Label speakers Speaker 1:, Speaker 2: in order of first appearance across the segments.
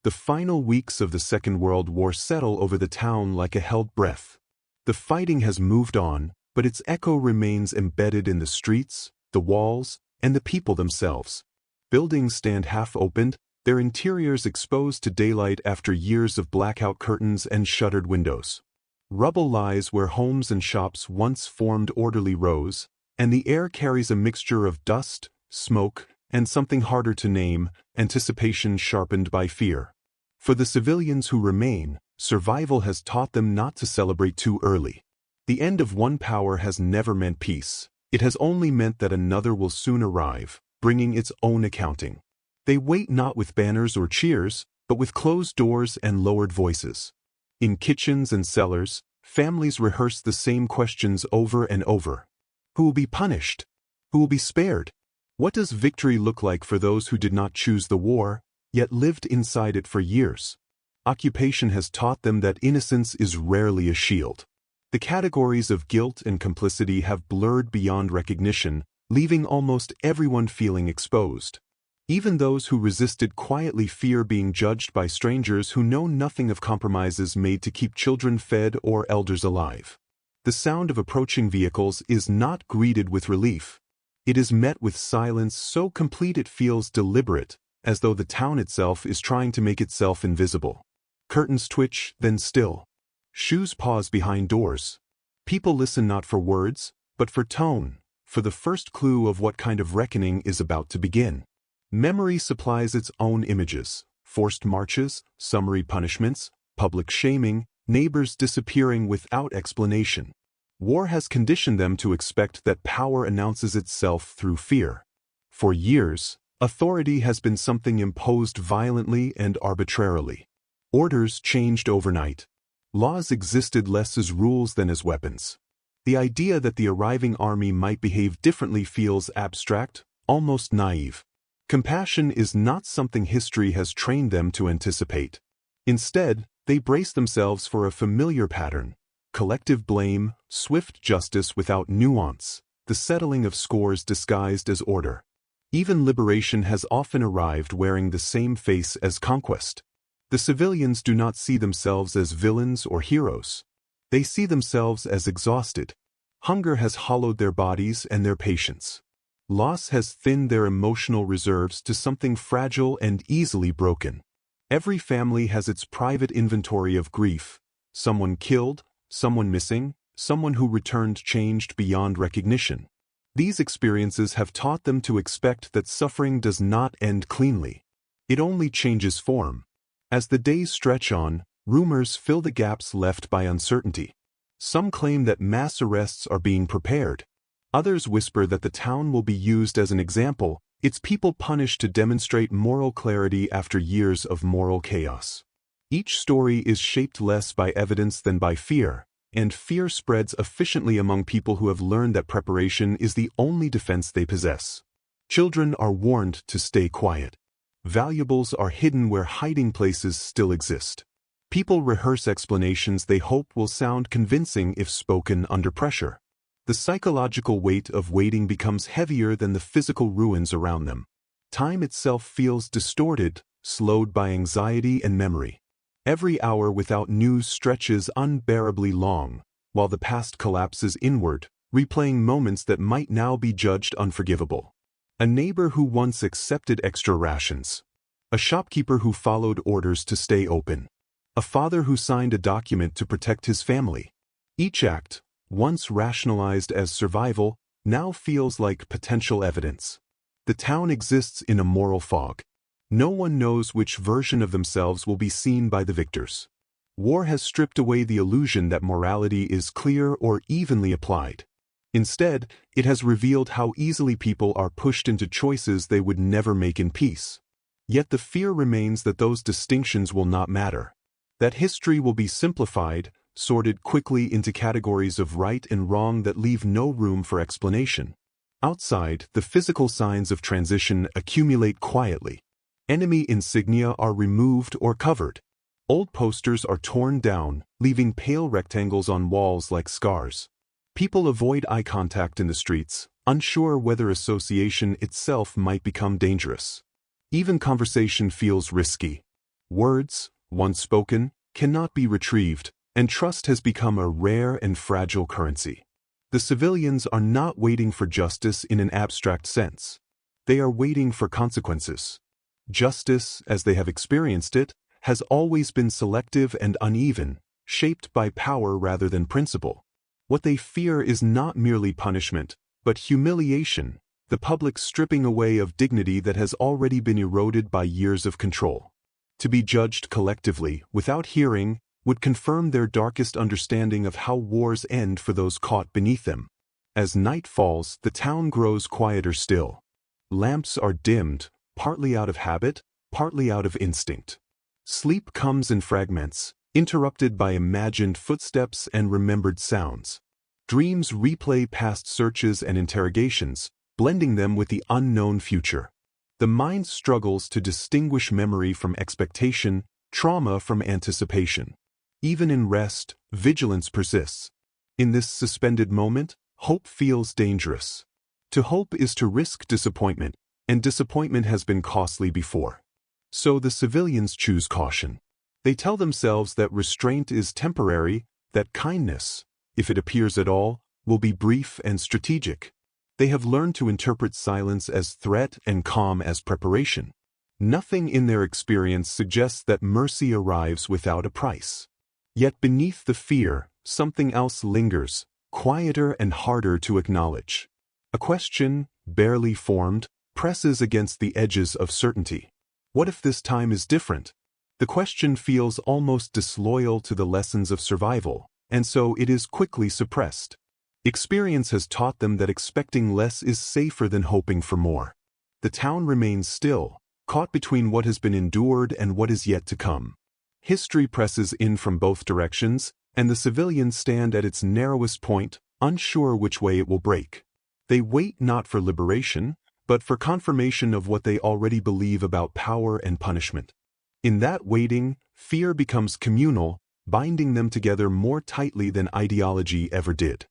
Speaker 1: The final weeks of the Second World War settle over the town like a held breath. The fighting has moved on, but its echo remains embedded in the streets, the walls, and the people themselves. Buildings stand half-opened, their interiors exposed to daylight after years of blackout curtains and shuttered windows. Rubble lies where homes and shops once formed orderly rows, and the air carries a mixture of dust, smoke, and something harder to name, anticipation sharpened by fear. For the civilians who remain, survival has taught them not to celebrate too early. The end of one power has never meant peace. It has only meant that another will soon arrive, bringing its own accounting. They wait not with banners or cheers, but with closed doors and lowered voices. In kitchens and cellars, families rehearse the same questions over and over. Who will be punished? Who will be spared? What does victory look like for those who did not choose the war, yet lived inside it for years? Occupation has taught them that innocence is rarely a shield. The categories of guilt and complicity have blurred beyond recognition, leaving almost everyone feeling exposed. Even those who resisted quietly fear being judged by strangers who know nothing of compromises made to keep children fed or elders alive. The sound of approaching vehicles is not greeted with relief. It is met with silence so complete it feels deliberate, as though the town itself is trying to make itself invisible. Curtains twitch, then still. Shoes pause behind doors. People listen not for words, but for tone, for the first clue of what kind of reckoning is about to begin. Memory supplies its own images: forced marches, summary punishments, public shaming, neighbors disappearing without explanation. War has conditioned them to expect that power announces itself through fear. For years, authority has been something imposed violently and arbitrarily. Orders changed overnight. Laws existed less as rules than as weapons. The idea that the arriving army might behave differently feels abstract, almost naive. Compassion is not something history has trained them to anticipate. Instead, they brace themselves for a familiar pattern: collective blame, swift justice without nuance, the settling of scores disguised as order. Even liberation has often arrived wearing the same face as conquest. The civilians do not see themselves as villains or heroes. They see themselves as exhausted. Hunger has hollowed their bodies and their patience. Loss has thinned their emotional reserves to something fragile and easily broken. Every family has its private inventory of grief: someone killed, someone missing, someone who returned changed beyond recognition. These experiences have taught them to expect that suffering does not end cleanly. It only changes form. As the days stretch on, rumors fill the gaps left by uncertainty. Some claim that mass arrests are being prepared. Others whisper that the town will be used as an example, its people punished to demonstrate moral clarity after years of moral chaos. Each story is shaped less by evidence than by fear, and fear spreads efficiently among people who have learned that preparation is the only defense they possess. Children are warned to stay quiet. Valuables are hidden where hiding places still exist. People rehearse explanations they hope will sound convincing if spoken under pressure. The psychological weight of waiting becomes heavier than the physical ruins around them. Time itself feels distorted, slowed by anxiety and memory. Every hour without news stretches unbearably long, while the past collapses inward, replaying moments that might now be judged unforgivable. A neighbor who once accepted extra rations. A shopkeeper who followed orders to stay open. A father who signed a document to protect his family. Each act, once rationalized as survival, now feels like potential evidence. The town exists in a moral fog. No one knows which version of themselves will be seen by the victors. War has stripped away the illusion that morality is clear or evenly applied. Instead, it has revealed how easily people are pushed into choices they would never make in peace. Yet the fear remains that those distinctions will not matter. That history will be simplified, sorted quickly into categories of right and wrong that leave no room for explanation. Outside, the physical signs of transition accumulate quietly. Enemy insignia are removed or covered. Old posters are torn down, leaving pale rectangles on walls like scars. People avoid eye contact in the streets, unsure whether association itself might become dangerous. Even conversation feels risky. Words, once spoken, cannot be retrieved, and trust has become a rare and fragile currency. The civilians are not waiting for justice in an abstract sense. They are waiting for consequences. Justice, as they have experienced it, has always been selective and uneven, shaped by power rather than principle. What they fear is not merely punishment, but humiliation, the public stripping away of dignity that has already been eroded by years of control. To be judged collectively, without hearing, would confirm their darkest understanding of how wars end for those caught beneath them. As night falls, the town grows quieter still. Lamps are dimmed, partly out of habit, partly out of instinct. Sleep comes in fragments, interrupted by imagined footsteps and remembered sounds. Dreams replay past searches and interrogations, blending them with the unknown future. The mind struggles to distinguish memory from expectation, trauma from anticipation. Even in rest, vigilance persists. In this suspended moment, hope feels dangerous. To hope is to risk disappointment, and disappointment has been costly before. So the civilians choose caution. They tell themselves that restraint is temporary, that kindness, if it appears at all, will be brief and strategic. They have learned to interpret silence as threat and calm as preparation. Nothing in their experience suggests that mercy arrives without a price. Yet beneath the fear, something else lingers, quieter and harder to acknowledge. A question, barely formed, presses against the edges of certainty. What if this time is different? The question feels almost disloyal to the lessons of survival, and so it is quickly suppressed. Experience has taught them that expecting less is safer than hoping for more. The town remains still, caught between what has been endured and what is yet to come. History presses in from both directions, and the civilians stand at its narrowest point, unsure which way it will break. They wait not for liberation, but for confirmation of what they already believe about power and punishment. In that waiting, fear becomes communal, binding them together more tightly than ideology ever did.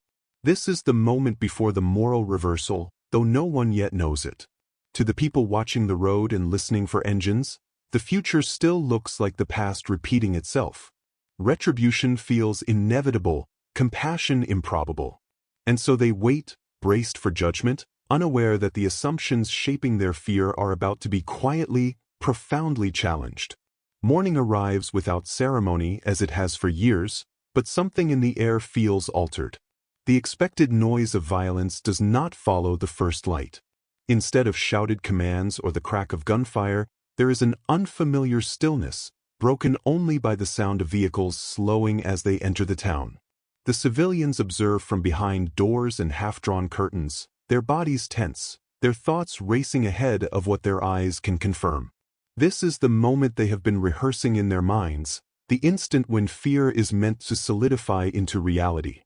Speaker 1: This is the moment before the moral reversal, though no one yet knows it. To the people watching the road and listening for engines, the future still looks like the past repeating itself. Retribution feels inevitable, compassion improbable. And so they wait, braced for judgment, unaware that the assumptions shaping their fear are about to be quietly, profoundly challenged. Morning arrives without ceremony as it has for years, but something in the air feels altered. The expected noise of violence does not follow the first light. Instead of shouted commands or the crack of gunfire, there is an unfamiliar stillness, broken only by the sound of vehicles slowing as they enter the town. The civilians observe from behind doors and half-drawn curtains, their bodies tense, their thoughts racing ahead of what their eyes can confirm. This is the moment they have been rehearsing in their minds, the instant when fear is meant to solidify into reality.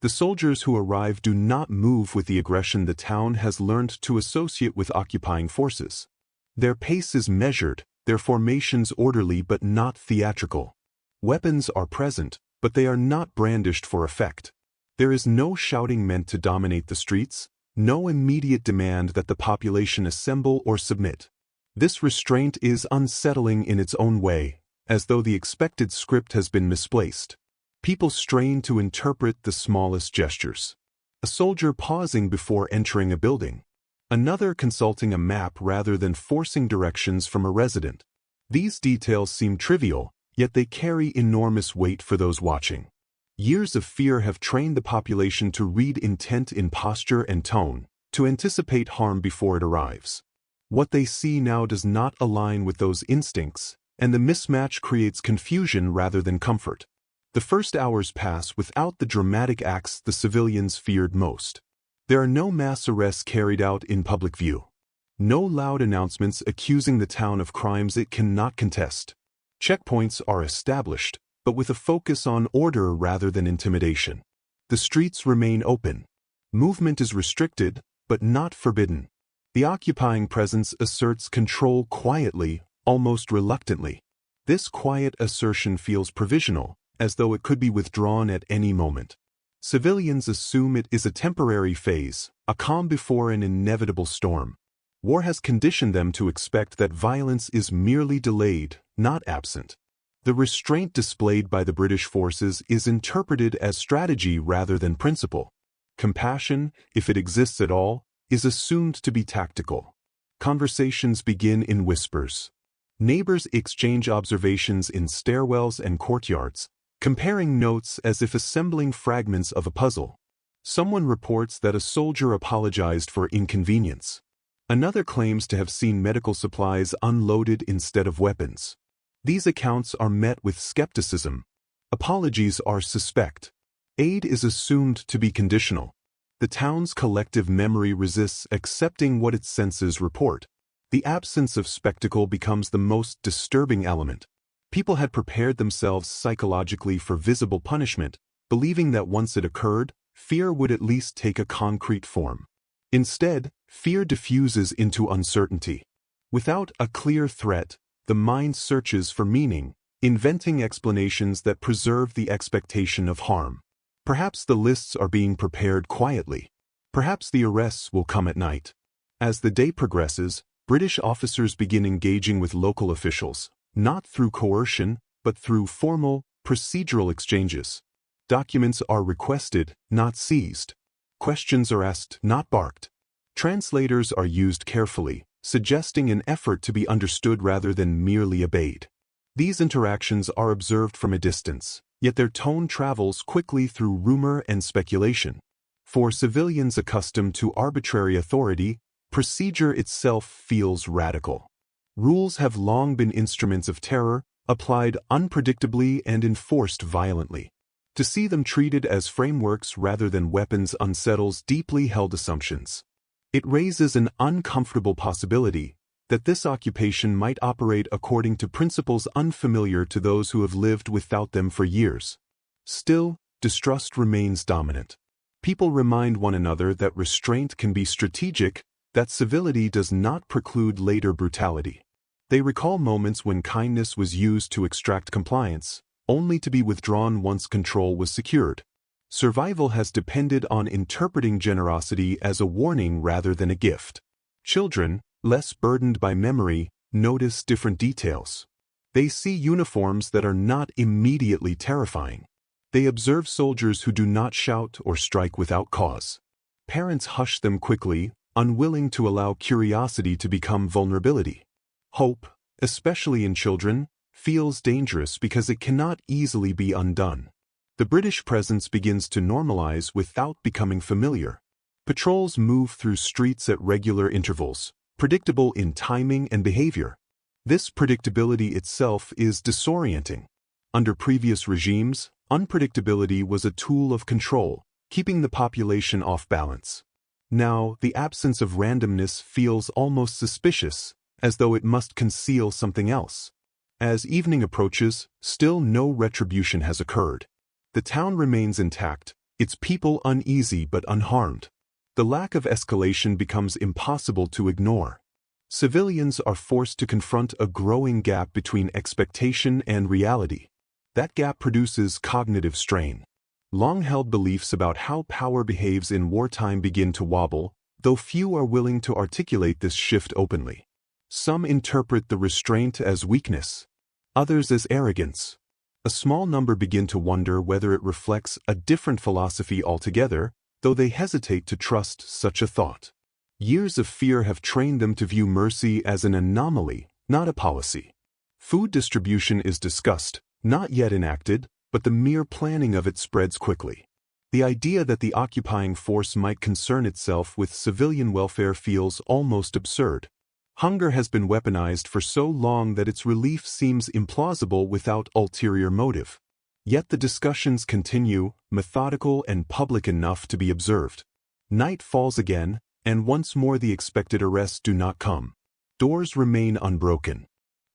Speaker 1: The soldiers who arrive do not move with the aggression the town has learned to associate with occupying forces. Their pace is measured, their formations orderly but not theatrical. Weapons are present, but they are not brandished for effect. There is no shouting meant to dominate the streets, no immediate demand that the population assemble or submit. This restraint is unsettling in its own way, as though the expected script has been misplaced. People strain to interpret the smallest gestures. A soldier pausing before entering a building. Another consulting a map rather than forcing directions from a resident. These details seem trivial, yet they carry enormous weight for those watching. Years of fear have trained the population to read intent in posture and tone, to anticipate harm before it arrives. What they see now does not align with those instincts, and the mismatch creates confusion rather than comfort. The first hours pass without the dramatic acts the civilians feared most. There are no mass arrests carried out in public view. No loud announcements accusing the town of crimes it cannot contest. Checkpoints are established, but with a focus on order rather than intimidation. The streets remain open. Movement is restricted, but not forbidden. The occupying presence asserts control quietly, almost reluctantly. This quiet assertion feels provisional, as though it could be withdrawn at any moment. Civilians assume it is a temporary phase, a calm before an inevitable storm. War has conditioned them to expect that violence is merely delayed, not absent. The restraint displayed by the British forces is interpreted as strategy rather than principle. Compassion, if it exists at all, is assumed to be tactical. Conversations begin in whispers. Neighbors exchange observations in stairwells and courtyards, comparing notes as if assembling fragments of a puzzle. Someone reports that a soldier apologized for inconvenience. Another claims to have seen medical supplies unloaded instead of weapons. These accounts are met with skepticism. Apologies are suspect. Aid is assumed to be conditional. The town's collective memory resists accepting what its senses report. The absence of spectacle becomes the most disturbing element. People had prepared themselves psychologically for visible punishment, believing that once it occurred, fear would at least take a concrete form. Instead, fear diffuses into uncertainty. Without a clear threat, the mind searches for meaning, inventing explanations that preserve the expectation of harm. Perhaps the lists are being prepared quietly. Perhaps the arrests will come at night. As the day progresses, British officers begin engaging with local officials, not through coercion, but through formal, procedural exchanges. Documents are requested, not seized. Questions are asked, not barked. Translators are used carefully, suggesting an effort to be understood rather than merely obeyed. These interactions are observed from a distance, yet their tone travels quickly through rumor and speculation. For civilians accustomed to arbitrary authority, procedure itself feels radical. Rules have long been instruments of terror, applied unpredictably and enforced violently. To see them treated as frameworks rather than weapons unsettles deeply held assumptions. It raises an uncomfortable possibility that this occupation might operate according to principles unfamiliar to those who have lived without them for years. Still, distrust remains dominant. People remind one another that restraint can be strategic, that civility does not preclude later brutality. They recall moments when kindness was used to extract compliance, only to be withdrawn once control was secured. Survival has depended on interpreting generosity as a warning rather than a gift. Children, less burdened by memory, notice different details. They see uniforms that are not immediately terrifying. They observe soldiers who do not shout or strike without cause. Parents hush them quickly, unwilling to allow curiosity to become vulnerability. Hope, especially in children, feels dangerous because it cannot easily be undone. The British presence begins to normalize without becoming familiar. Patrols move through streets at regular intervals, predictable in timing and behavior. This predictability itself is disorienting. Under previous regimes, unpredictability was a tool of control, keeping the population off balance. Now, the absence of randomness feels almost suspicious, as though it must conceal something else. As evening approaches, still no retribution has occurred. The town remains intact, its people uneasy but unharmed. The lack of escalation becomes impossible to ignore. Civilians are forced to confront a growing gap between expectation and reality. That gap produces cognitive strain. Long-held beliefs about how power behaves in wartime begin to wobble, though few are willing to articulate this shift openly. Some interpret the restraint as weakness, others as arrogance. A small number begin to wonder whether it reflects a different philosophy altogether, though they hesitate to trust such a thought. Years of fear have trained them to view mercy as an anomaly, not a policy. Food distribution is discussed, not yet enacted, but the mere planning of it spreads quickly. The idea that the occupying force might concern itself with civilian welfare feels almost absurd. Hunger has been weaponized for so long that its relief seems implausible without ulterior motive. Yet the discussions continue, methodical and public enough to be observed. Night falls again, and once more the expected arrests do not come. Doors remain unbroken.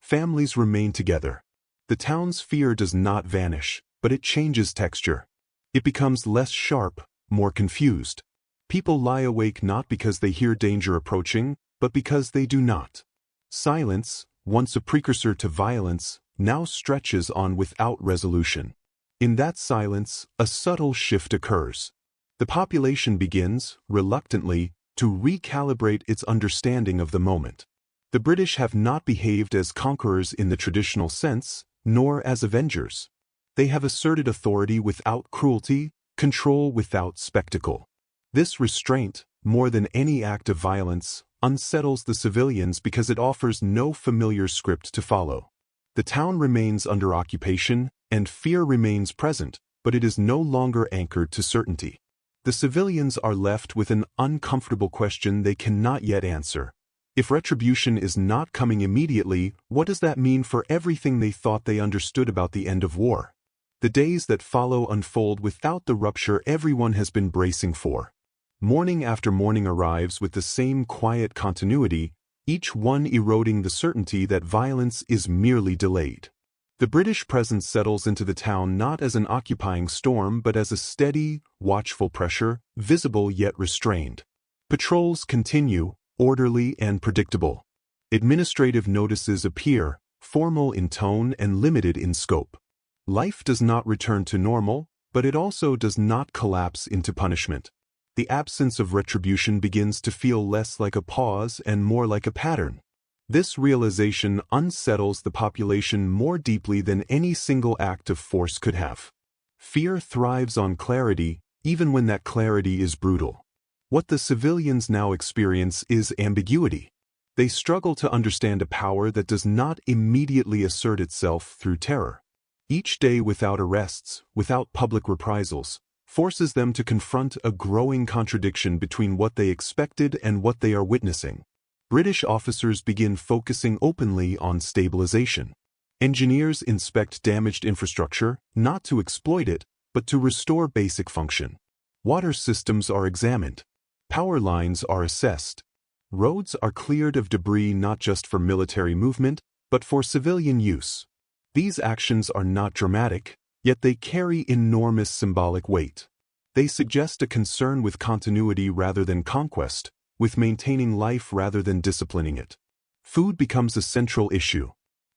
Speaker 1: Families remain together. The town's fear does not vanish, but it changes texture. It becomes less sharp, more confused. People lie awake not because they hear danger approaching, but because they do not. Silence, once a precursor to violence, now stretches on without resolution. In that silence, a subtle shift occurs. The population begins, reluctantly, to recalibrate its understanding of the moment. The British have not behaved as conquerors in the traditional sense, nor as avengers. They have asserted authority without cruelty, control without spectacle. This restraint, more than any act of violence, unsettles the civilians because it offers no familiar script to follow. The town remains under occupation, and fear remains present, but it is no longer anchored to certainty. The civilians are left with an uncomfortable question they cannot yet answer. If retribution is not coming immediately, what does that mean for everything they thought they understood about the end of war? The days that follow unfold without the rupture everyone has been bracing for. Morning after morning arrives with the same quiet continuity, each one eroding the certainty that violence is merely delayed. The British presence settles into the town not as an occupying storm but as a steady, watchful pressure, visible yet restrained. Patrols continue, orderly and predictable. Administrative notices appear, formal in tone and limited in scope. Life does not return to normal, but it also does not collapse into punishment. The absence of retribution begins to feel less like a pause and more like a pattern. This realization unsettles the population more deeply than any single act of force could have. Fear thrives on clarity, even when that clarity is brutal. What the civilians now experience is ambiguity. They struggle to understand a power that does not immediately assert itself through terror. Each day without arrests, without public reprisals, forces them to confront a growing contradiction between what they expected and what they are witnessing. British officers begin focusing openly on stabilization. Engineers inspect damaged infrastructure, not to exploit it, but to restore basic function. Water systems are examined. Power lines are assessed. Roads are cleared of debris not just for military movement, but for civilian use. These actions are not dramatic, yet they carry enormous symbolic weight. They suggest a concern with continuity rather than conquest, with maintaining life rather than disciplining it. Food becomes a central issue.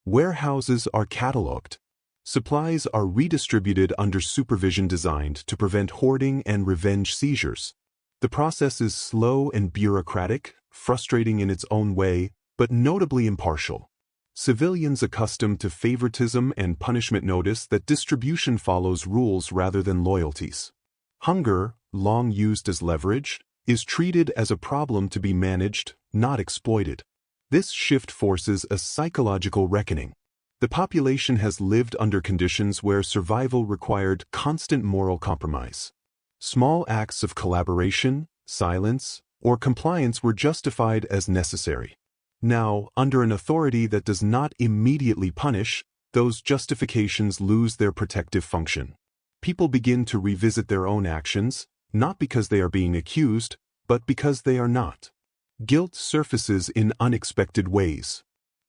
Speaker 1: Warehouses are catalogued. Supplies are redistributed under supervision designed to prevent hoarding and revenge seizures. The process is slow and bureaucratic, frustrating in its own way, but notably impartial. Civilians accustomed to favoritism and punishment notice that distribution follows rules rather than loyalties. Hunger, long used as leverage, is treated as a problem to be managed, not exploited. This shift forces a psychological reckoning. The population has lived under conditions where survival required constant moral compromise. Small acts of collaboration, silence, or compliance were justified as necessary. Now, under an authority that does not immediately punish, those justifications lose their protective function. People begin to revisit their own actions, not because they are being accused, but because they are not. Guilt surfaces in unexpected ways.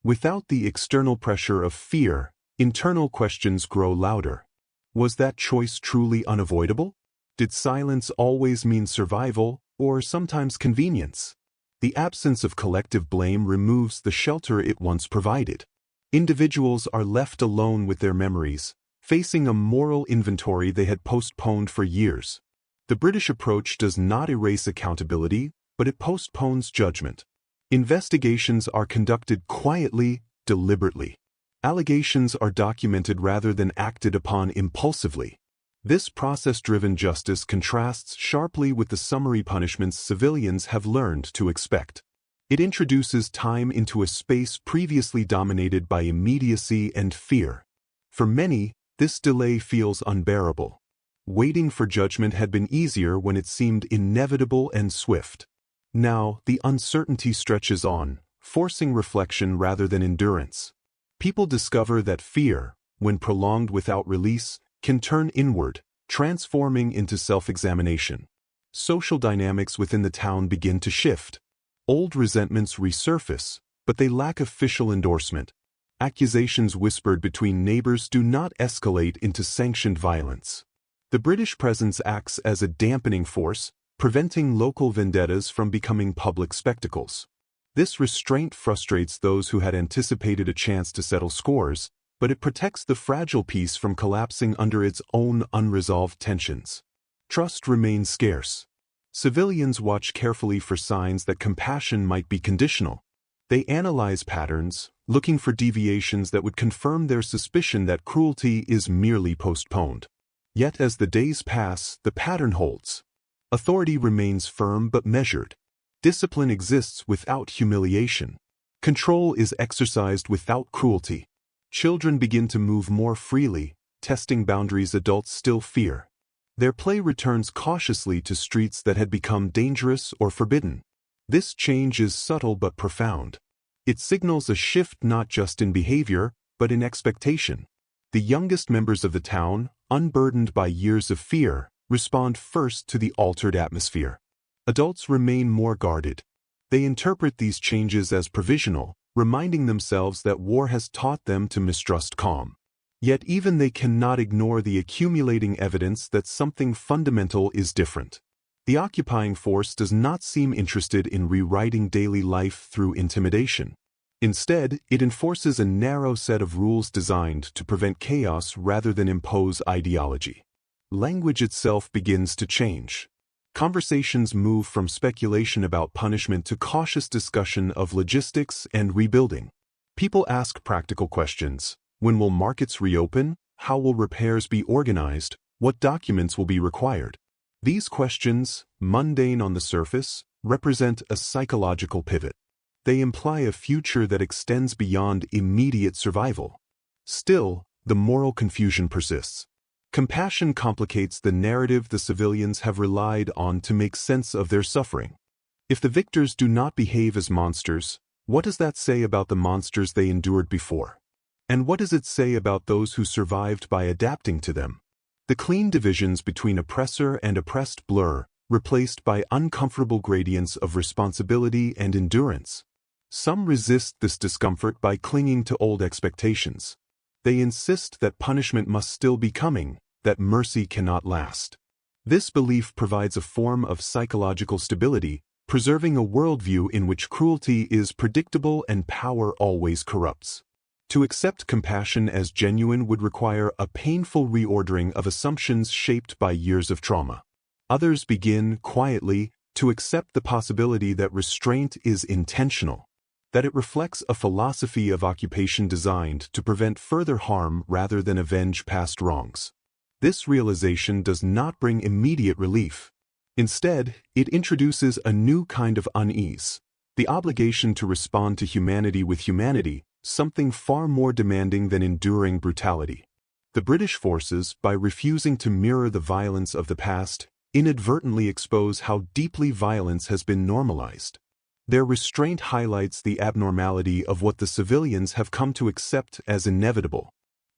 Speaker 1: Without the external pressure of fear, internal questions grow louder. Was that choice truly unavoidable? Did silence always mean survival, or sometimes convenience? The absence of collective blame removes the shelter it once provided. Individuals are left alone with their memories, facing a moral inventory they had postponed for years. The British approach does not erase accountability, but it postpones judgment. Investigations are conducted quietly, deliberately. Allegations are documented rather than acted upon impulsively. This process-driven justice contrasts sharply with the summary punishments civilians have learned to expect. It introduces time into a space previously dominated by immediacy and fear. For many, this delay feels unbearable. Waiting for judgment had been easier when it seemed inevitable and swift. Now, the uncertainty stretches on, forcing reflection rather than endurance. People discover that fear, when prolonged without release, can turn inward, transforming into self-examination. Social dynamics within the town begin to shift. Old resentments resurface, but they lack official endorsement. Accusations whispered between neighbors do not escalate into sanctioned violence. The British presence acts as a dampening force, preventing local vendettas from becoming public spectacles. This restraint frustrates those who had anticipated a chance to settle scores, but it protects the fragile peace from collapsing under its own unresolved tensions. Trust remains scarce. Civilians watch carefully for signs that compassion might be conditional. They analyze patterns, looking for deviations that would confirm their suspicion that cruelty is merely postponed. Yet as the days pass, the pattern holds. Authority remains firm but measured. Discipline exists without humiliation. Control is exercised without cruelty. Children begin to move more freely, testing boundaries adults still fear. Their play returns cautiously to streets that had become dangerous or forbidden. This change is subtle but profound. It signals a shift not just in behavior, but in expectation. The youngest members of the town, unburdened by years of fear, respond first to the altered atmosphere. Adults remain more guarded. They interpret these changes as provisional, reminding themselves that war has taught them to mistrust calm. Yet even they cannot ignore the accumulating evidence that something fundamental is different. The occupying force does not seem interested in rewriting daily life through intimidation. Instead, it enforces a narrow set of rules designed to prevent chaos rather than impose ideology. Language itself begins to change. Conversations move from speculation about punishment to cautious discussion of logistics and rebuilding. People ask practical questions. When will markets reopen? How will repairs be organized? What documents will be required? These questions, mundane on the surface, represent a psychological pivot. They imply a future that extends beyond immediate survival. Still, the moral confusion persists. Compassion complicates the narrative the civilians have relied on to make sense of their suffering. If the victors do not behave as monsters, what does that say about the monsters they endured before? And what does it say about those who survived by adapting to them? The clean divisions between oppressor and oppressed blur, replaced by uncomfortable gradients of responsibility and endurance. Some resist this discomfort by clinging to old expectations. They insist that punishment must still be coming, that mercy cannot last. This belief provides a form of psychological stability, preserving a worldview in which cruelty is predictable and power always corrupts. To accept compassion as genuine would require a painful reordering of assumptions shaped by years of trauma. Others begin, quietly, to accept the possibility that restraint is intentional, that it reflects a philosophy of occupation designed to prevent further harm rather than avenge past wrongs. This realization does not bring immediate relief. Instead, it introduces a new kind of unease, the obligation to respond to humanity with humanity, something far more demanding than enduring brutality. The British forces, by refusing to mirror the violence of the past, inadvertently expose how deeply violence has been normalized. Their restraint highlights the abnormality of what the civilians have come to accept as inevitable.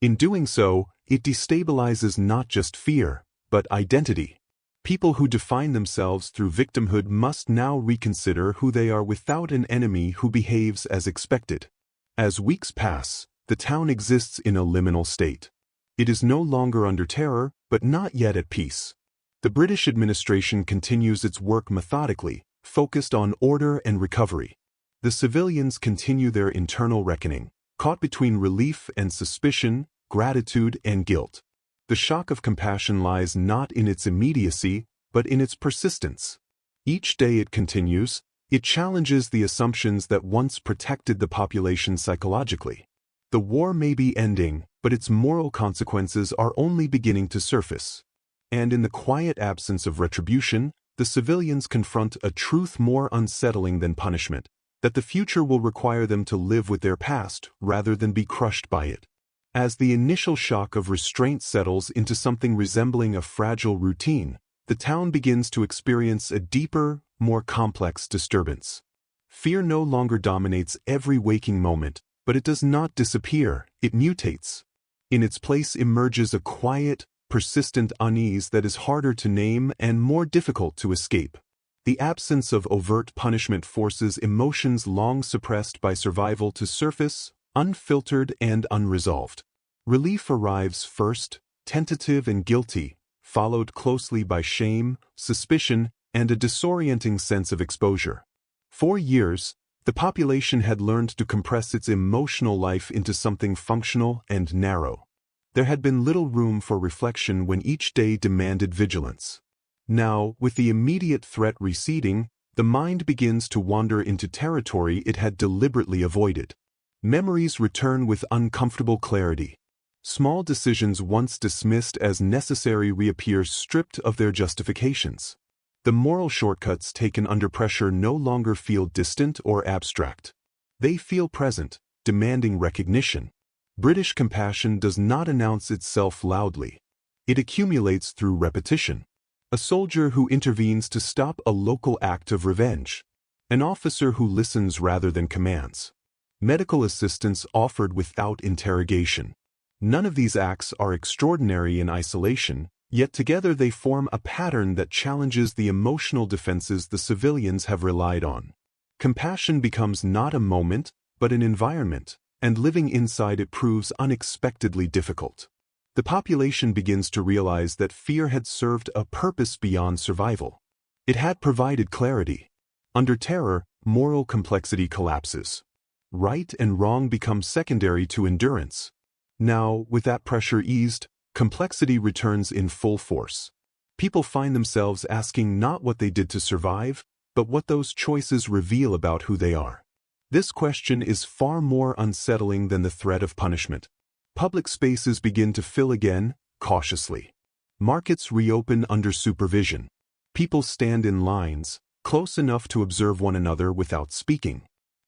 Speaker 1: In doing so, it destabilizes not just fear, but identity. People who define themselves through victimhood must now reconsider who they are without an enemy who behaves as expected. As weeks pass, the town exists in a liminal state. It is no longer under terror, but not yet at peace. The British administration continues its work methodically, focused on order and recovery. The civilians continue their internal reckoning, caught between relief and suspicion, gratitude and guilt. The shock of compassion lies not in its immediacy, but in its persistence. Each day it continues, it challenges the assumptions that once protected the population psychologically. The war may be ending, but its moral consequences are only beginning to surface. And in the quiet absence of retribution, the civilians confront a truth more unsettling than punishment, that the future will require them to live with their past rather than be crushed by it. As the initial shock of restraint settles into something resembling a fragile routine, the town begins to experience a deeper, more complex disturbance. Fear no longer dominates every waking moment, but it does not disappear, it mutates. In its place emerges a quiet, persistent unease that is harder to name and more difficult to escape. The absence of overt punishment forces emotions long suppressed by survival to surface, unfiltered and unresolved. Relief arrives first, tentative and guilty, followed closely by shame, suspicion, and a disorienting sense of exposure. For years, the population had learned to compress its emotional life into something functional and narrow. There had been little room for reflection when each day demanded vigilance. Now, with the immediate threat receding, The mind begins to wander into territory it had deliberately avoided. Memories return with uncomfortable clarity. Small decisions once dismissed as necessary reappear stripped of their justifications. The moral shortcuts taken under pressure no longer feel distant or abstract. They feel present, demanding recognition. British compassion does not announce itself loudly. It accumulates through repetition. A soldier who intervenes to stop a local act of revenge. An officer who listens rather than commands. Medical assistance offered without interrogation. None of these acts are extraordinary in isolation, yet together they form a pattern that challenges the emotional defenses the civilians have relied on. Compassion becomes not a moment, but an environment, and living inside it proves unexpectedly difficult. The population begins to realize that fear had served a purpose beyond survival. It had provided clarity. Under terror, moral complexity collapses. Right and wrong become secondary to endurance. Now, with that pressure eased, complexity returns in full force. People find themselves asking not what they did to survive, but what those choices reveal about who they are. This question is far more unsettling than the threat of punishment. Public spaces begin to fill again, cautiously. Markets reopen under supervision. People stand in lines, close enough to observe one another without speaking.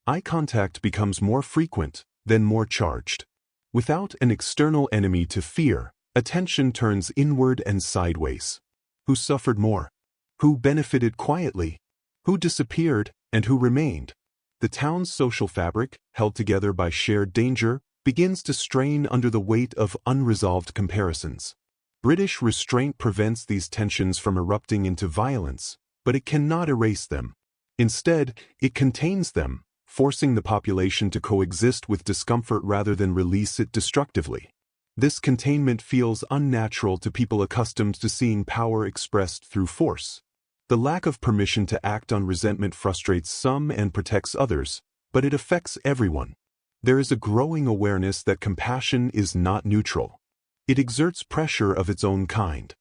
Speaker 1: Eye contact becomes more frequent, then more charged. Without an external enemy to fear, attention turns inward and sideways. Who suffered more? Who benefited quietly? Who disappeared, and who remained? The town's social fabric, held together by shared danger, begins to strain under the weight of unresolved comparisons. British restraint prevents these tensions from erupting into violence, but it cannot erase them. Instead, it contains them, forcing the population to coexist with discomfort rather than release it destructively. This containment feels unnatural to people accustomed to seeing power expressed through force. The lack of permission to act on resentment frustrates some and protects others, but it affects everyone. There is a growing awareness that compassion is not neutral. It exerts pressure of its own kind.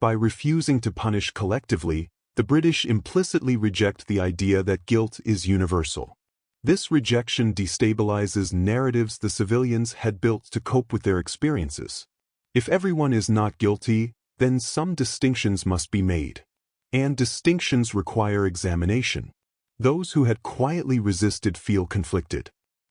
Speaker 1: By refusing to punish collectively, the British implicitly reject the idea that guilt is universal. This rejection destabilizes narratives the civilians had built to cope with their experiences. If everyone is not guilty, then some distinctions must be made. And distinctions require examination. Those who had quietly resisted feel conflicted.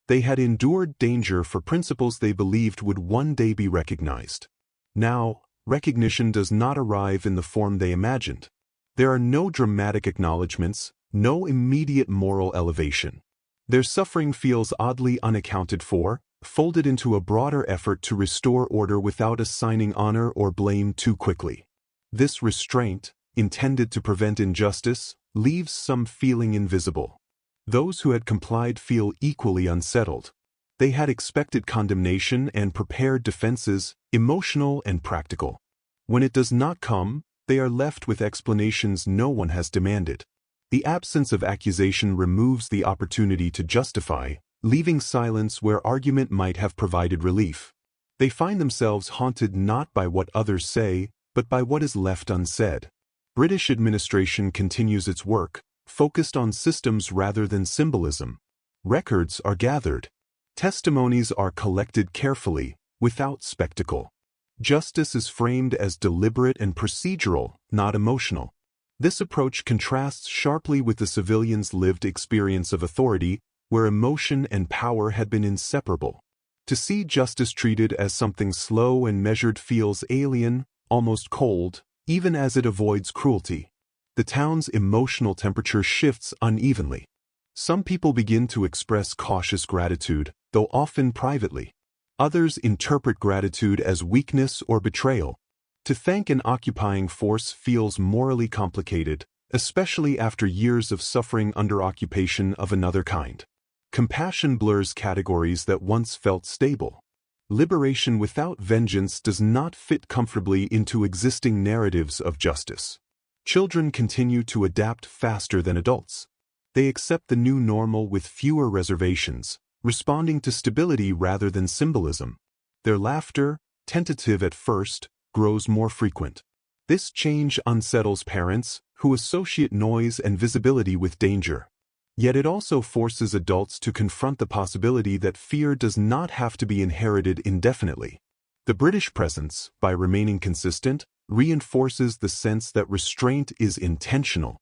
Speaker 1: They had endured danger for principles they believed would one day be recognized. Now, recognition does not arrive in the form they imagined. There are no dramatic acknowledgments, no immediate moral elevation. Their suffering feels oddly unaccounted for, folded into a broader effort to restore order without assigning honor or blame too quickly. This restraint, intended to prevent injustice, leaves some feeling invisible. Those who had complied feel equally unsettled. They had expected condemnation and prepared defenses, emotional and practical. When it does not come, they are left with explanations no one has demanded. The absence of accusation removes the opportunity to justify, leaving silence where argument might have provided relief. They find themselves haunted not by what others say, but by what is left unsaid. British administration continues its work, focused on systems rather than symbolism. Records are gathered. Testimonies are collected carefully, without spectacle. Justice is framed as deliberate and procedural, not emotional. This approach contrasts sharply with the civilians' lived experience of authority, where emotion and power had been inseparable. To see justice treated as something slow and measured feels alien, almost cold, even as it avoids cruelty. The town's emotional temperature shifts unevenly. Some people begin to express cautious gratitude, though often privately. Others interpret gratitude as weakness or betrayal. To thank an occupying force feels morally complicated, especially after years of suffering under occupation of another kind. Compassion blurs categories that once felt stable. Liberation without vengeance does not fit comfortably into existing narratives of justice. Children continue to adapt faster than adults. They accept the new normal with fewer reservations, responding to stability rather than symbolism. Their laughter, tentative at first, grows more frequent. This change unsettles parents, who associate noise and visibility with danger. Yet it also forces adults to confront the possibility that fear does not have to be inherited indefinitely. The British presence, by remaining consistent, reinforces the sense that restraint is intentional.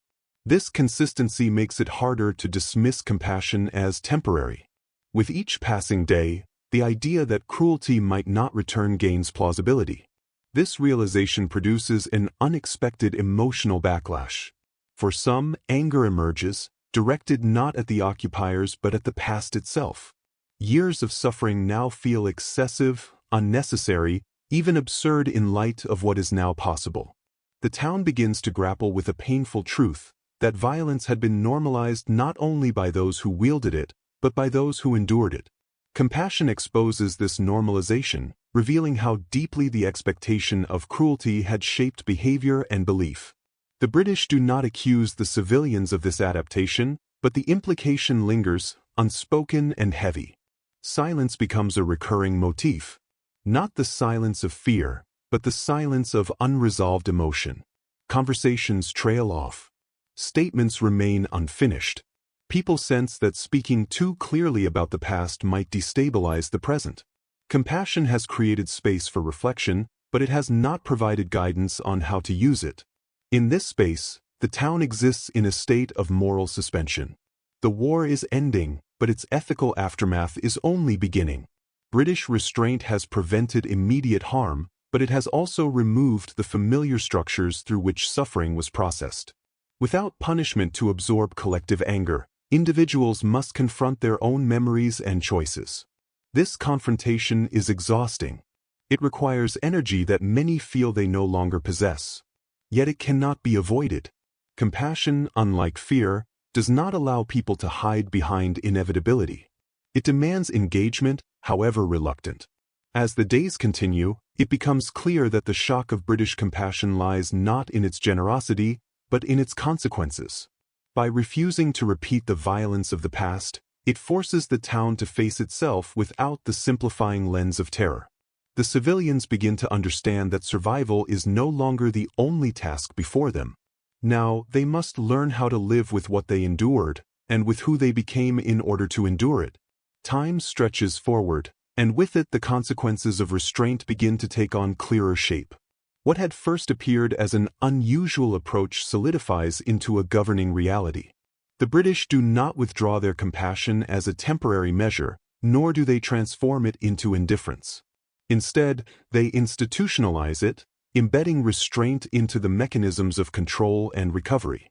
Speaker 1: This consistency makes it harder to dismiss compassion as temporary. With each passing day, the idea that cruelty might not return gains plausibility. This realization produces an unexpected emotional backlash. For some, anger emerges, directed not at the occupiers but at the past itself. Years of suffering now feel excessive, unnecessary, even absurd in light of what is now possible. The town begins to grapple with a painful truth, that violence had been normalized not only by those who wielded it, but by those who endured it. Compassion exposes this normalization, revealing how deeply the expectation of cruelty had shaped behavior and belief. The British do not accuse the civilians of this adaptation, but the implication lingers, unspoken and heavy. Silence becomes a recurring motif. Not the silence of fear, but the silence of unresolved emotion. Conversations trail off. Statements remain unfinished. People sense that speaking too clearly about the past might destabilize the present. Compassion has created space for reflection, but it has not provided guidance on how to use it. In this space, the town exists in a state of moral suspension. The war is ending, but its ethical aftermath is only beginning. British restraint has prevented immediate harm, but it has also removed the familiar structures through which suffering was processed. Without punishment to absorb collective anger, individuals must confront their own memories and choices. This confrontation is exhausting. It requires energy that many feel they no longer possess. Yet it cannot be avoided. Compassion, unlike fear, does not allow people to hide behind inevitability. It demands engagement, however reluctant. As the days continue, it becomes clear that the shock of British compassion lies not in its generosity, but in its consequences. By refusing to repeat the violence of the past, it forces the town to face itself without the simplifying lens of terror. The civilians begin to understand that survival is no longer the only task before them. Now, they must learn how to live with what they endured, and with who they became in order to endure it. Time stretches forward, and with it the consequences of restraint begin to take on clearer shape. What had first appeared as an unusual approach solidifies into a governing reality. The British do not withdraw their compassion as a temporary measure, nor do they transform it into indifference. Instead, they institutionalize it, embedding restraint into the mechanisms of control and recovery.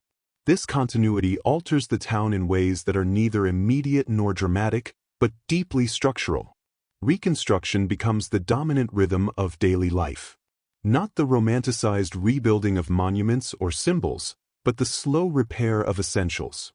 Speaker 1: This continuity alters the town in ways that are neither immediate nor dramatic, but deeply structural. Reconstruction becomes the dominant rhythm of daily life. Not the romanticized rebuilding of monuments or symbols, but the slow repair of essentials.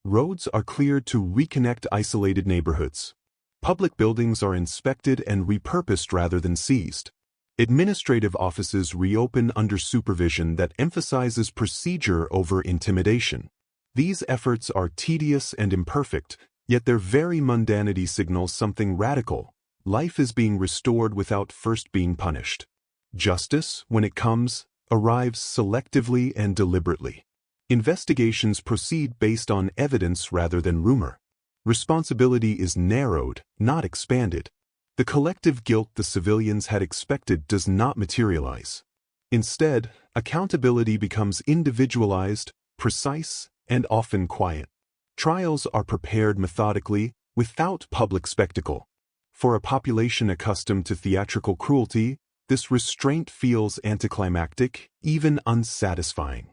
Speaker 1: Roads are cleared to reconnect isolated neighborhoods. Public buildings are inspected and repurposed rather than seized. Administrative offices reopen under supervision that emphasizes procedure over intimidation. These efforts are tedious and imperfect, yet their very mundanity signals something radical. Life is being restored without first being punished. Justice, when it comes, arrives selectively and deliberately. Investigations proceed based on evidence rather than rumor. Responsibility is narrowed, not expanded. The collective guilt the civilians had expected does not materialize. Instead, accountability becomes individualized, precise, and often quiet. Trials are prepared methodically, without public spectacle. For a population accustomed to theatrical cruelty, this restraint feels anticlimactic, even unsatisfying.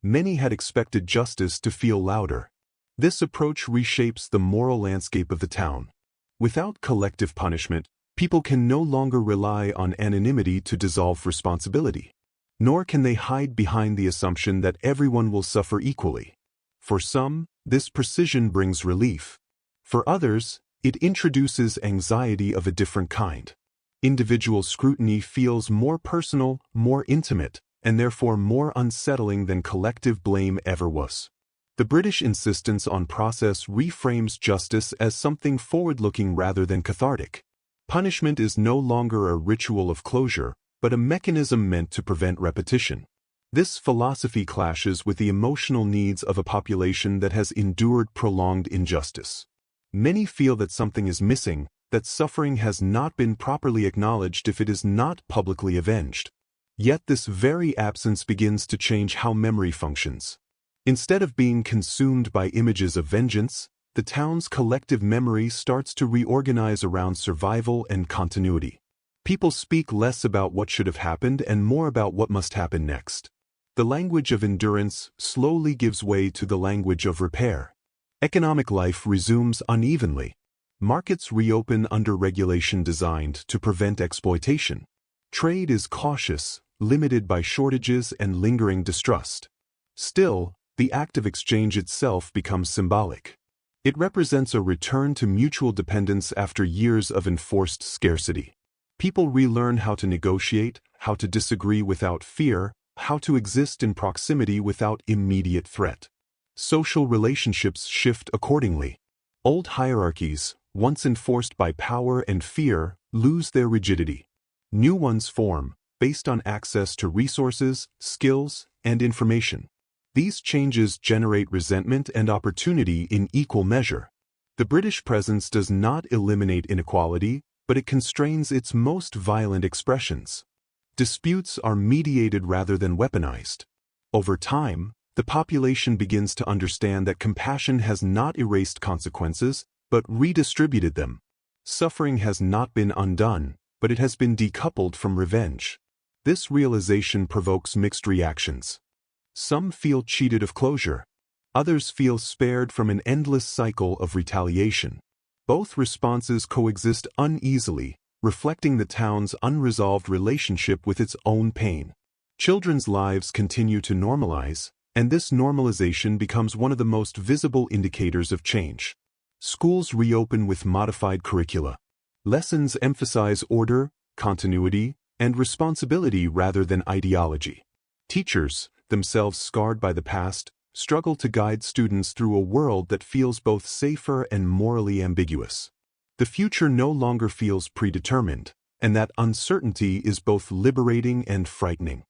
Speaker 1: Many had expected justice to feel louder. This approach reshapes the moral landscape of the town. Without collective punishment, people can no longer rely on anonymity to dissolve responsibility. Nor can they hide behind the assumption that everyone will suffer equally. For some, this precision brings relief. For others, it introduces anxiety of a different kind. Individual scrutiny feels more personal, more intimate, and therefore more unsettling than collective blame ever was. The British insistence on process reframes justice as something forward-looking rather than cathartic. Punishment is no longer a ritual of closure, but a mechanism meant to prevent repetition. This philosophy clashes with the emotional needs of a population that has endured prolonged injustice. Many feel that something is missing, that suffering has not been properly acknowledged if it is not publicly avenged. Yet this very absence begins to change how memory functions. Instead of being consumed by images of vengeance, the town's collective memory starts to reorganize around survival and continuity. People speak less about what should have happened and more about what must happen next. The language of endurance slowly gives way to the language of repair. Economic life resumes unevenly. Markets reopen under regulation designed to prevent exploitation. Trade is cautious, limited by shortages and lingering distrust. Still, the act of exchange itself becomes symbolic. It represents a return to mutual dependence after years of enforced scarcity. People relearn how to negotiate, how to disagree without fear, how to exist in proximity without immediate threat. Social relationships shift accordingly. Old hierarchies, once enforced by power and fear, lose their rigidity. New ones form, based on access to resources, skills, and information. These changes generate resentment and opportunity in equal measure. The British presence does not eliminate inequality, but it constrains its most violent expressions. Disputes are mediated rather than weaponized. Over time, the population begins to understand that compassion has not erased consequences, but redistributed them. Suffering has not been undone, but it has been decoupled from revenge. This realization provokes mixed reactions. Some feel cheated of closure. Others feel spared from an endless cycle of retaliation. Both responses coexist uneasily, reflecting the town's unresolved relationship with its own pain. Children's lives continue to normalize, and this normalization becomes one of the most visible indicators of change. Schools reopen with modified curricula. Lessons emphasize order, continuity, and responsibility rather than ideology. Teachers, themselves scarred by the past, struggle to guide students through a world that feels both safer and morally ambiguous. The future no longer feels predetermined, and that uncertainty is both liberating and frightening.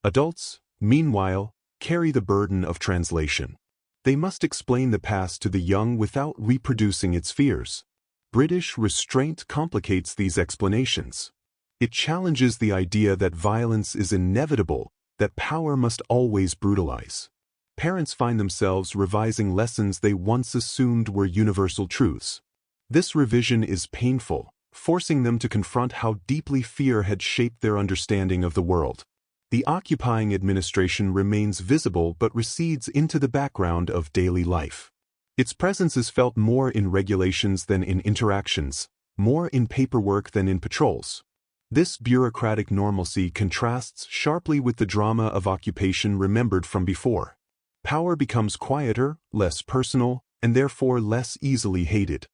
Speaker 1: Adults, meanwhile, carry the burden of translation. They must explain the past to the young without reproducing its fears. British restraint complicates these explanations. It challenges the idea that violence is inevitable, that power must always brutalize. Parents find themselves revising lessons they once assumed were universal truths. This revision is painful, forcing them to confront how deeply fear had shaped their understanding of the world. The occupying administration remains visible but recedes into the background of daily life. Its presence is felt more in regulations than in interactions, more in paperwork than in patrols. This bureaucratic normalcy contrasts sharply with the drama of occupation remembered from before. Power becomes quieter, less personal, and therefore less easily hated.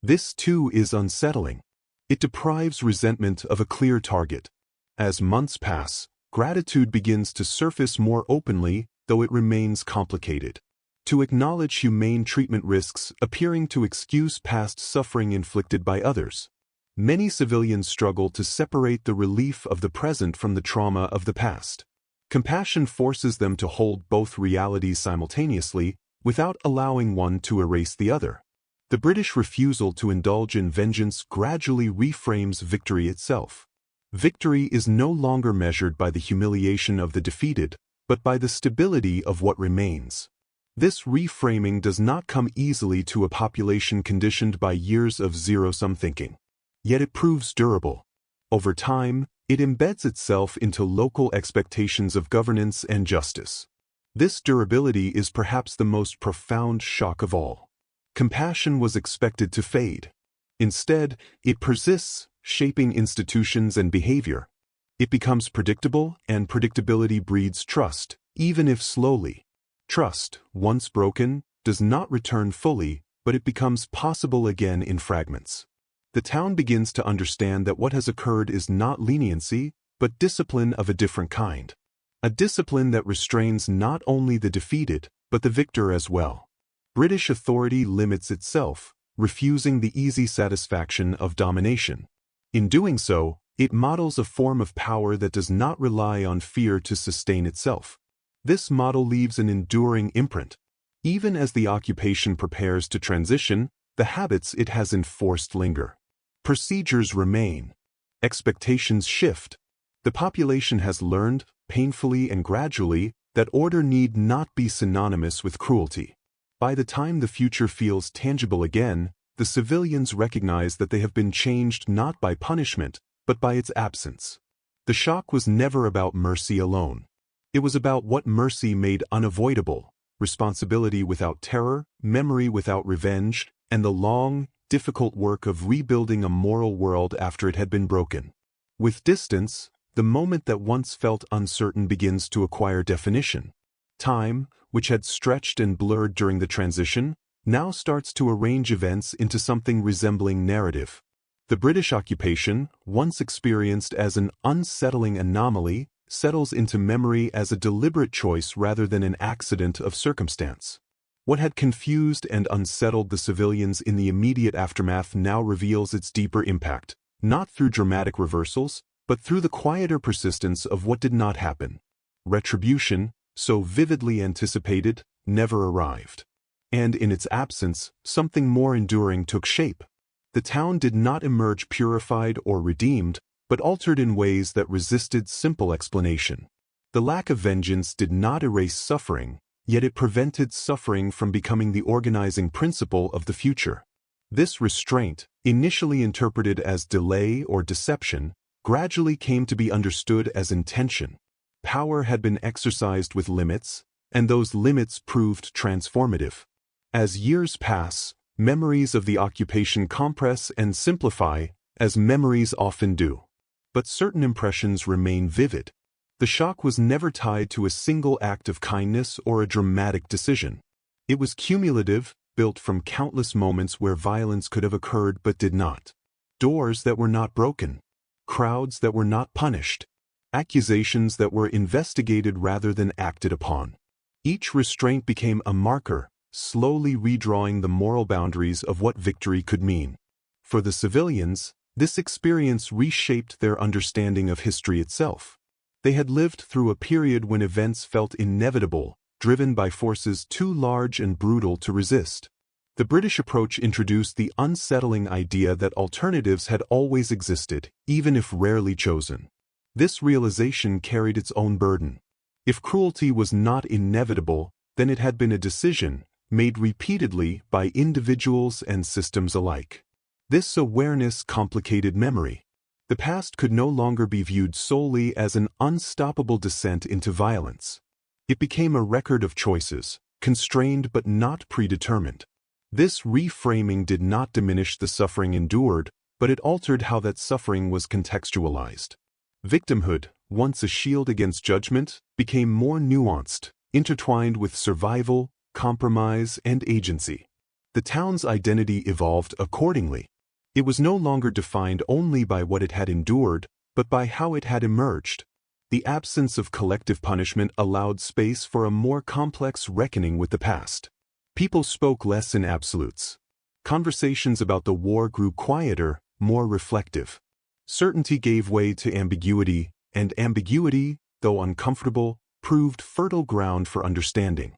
Speaker 1: This too is unsettling. It deprives resentment of a clear target. As months pass, gratitude begins to surface more openly, though it remains complicated. To acknowledge humane treatment risks appearing to excuse past suffering inflicted by others. Many civilians struggle to separate the relief of the present from the trauma of the past. Compassion forces them to hold both realities simultaneously, without allowing one to erase the other. The British refusal to indulge in vengeance gradually reframes victory itself. Victory is no longer measured by the humiliation of the defeated, but by the stability of what remains. This reframing does not come easily to a population conditioned by years of zero-sum thinking. Yet it proves durable. Over time, it embeds itself into local expectations of governance and justice. This durability is perhaps the most profound shock of all. Compassion was expected to fade. Instead, it persists, shaping institutions and behavior. It becomes predictable, and predictability breeds trust, even if slowly. Trust, once broken, does not return fully, but it becomes possible again in fragments. The town begins to understand that what has occurred is not leniency, but discipline of a different kind. A discipline that restrains not only the defeated, but the victor as well. British authority limits itself, refusing the easy satisfaction of domination. In doing so, it models a form of power that does not rely on fear to sustain itself. This model leaves an enduring imprint. Even as the occupation prepares to transition, the habits it has enforced linger. Procedures remain. Expectations shift. The population has learned, painfully and gradually, that order need not be synonymous with cruelty. By the time the future feels tangible again, the civilians recognize that they have been changed not by punishment, but by its absence. The shock was never about mercy alone. It was about what mercy made unavoidable: responsibility without terror, memory without revenge, and the long, difficult work of rebuilding a moral world after it had been broken. With distance, the moment that once felt uncertain begins to acquire definition. Time, which had stretched and blurred during the transition, now starts to arrange events into something resembling narrative. The British occupation, once experienced as an unsettling anomaly, settles into memory as a deliberate choice rather than an accident of circumstance. What had confused and unsettled the civilians in the immediate aftermath now reveals its deeper impact, not through dramatic reversals, but through the quieter persistence of what did not happen. Retribution, so vividly anticipated, never arrived. And in its absence, something more enduring took shape. The town did not emerge purified or redeemed, but altered in ways that resisted simple explanation. The lack of vengeance did not erase suffering, yet it prevented suffering from becoming the organizing principle of the future. This restraint, initially interpreted as delay or deception, gradually came to be understood as intention. Power had been exercised with limits, and those limits proved transformative. As years pass, memories of the occupation compress and simplify, as memories often do. But certain impressions remain vivid. The shock was never tied to a single act of kindness or a dramatic decision. It was cumulative, built from countless moments where violence could have occurred but did not. Doors that were not broken. Crowds that were not punished. Accusations that were investigated rather than acted upon. Each restraint became a marker, slowly redrawing the moral boundaries of what victory could mean. For the civilians, this experience reshaped their understanding of history itself. They had lived through a period when events felt inevitable, driven by forces too large and brutal to resist. The British approach introduced the unsettling idea that alternatives had always existed, even if rarely chosen. This realization carried its own burden. If cruelty was not inevitable, then it had been a decision, made repeatedly by individuals and systems alike. This awareness complicated memory. The past could no longer be viewed solely as an unstoppable descent into violence. It became a record of choices, constrained but not predetermined. This reframing did not diminish the suffering endured, but it altered how that suffering was contextualized. Victimhood, once a shield against judgment, became more nuanced, intertwined with survival, compromise, and agency. The town's identity evolved accordingly. It was no longer defined only by what it had endured, but by how it had emerged. The absence of collective punishment allowed space for a more complex reckoning with the past. People spoke less in absolutes. Conversations about the war grew quieter, more reflective. Certainty gave way to ambiguity, and ambiguity, though uncomfortable, proved fertile ground for understanding.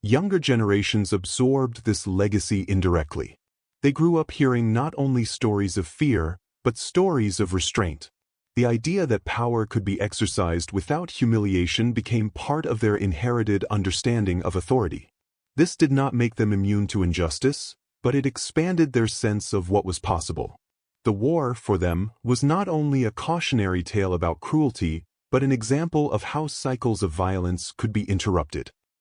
Speaker 1: Younger generations absorbed this legacy indirectly. They grew up hearing not only stories of fear, but stories of restraint. The idea that power could be exercised without humiliation became part of their inherited understanding of authority. This did not make them immune to injustice, but it expanded their sense of what was possible. The war, for them, was not only a cautionary tale about cruelty, but an example of how cycles of violence could be interrupted.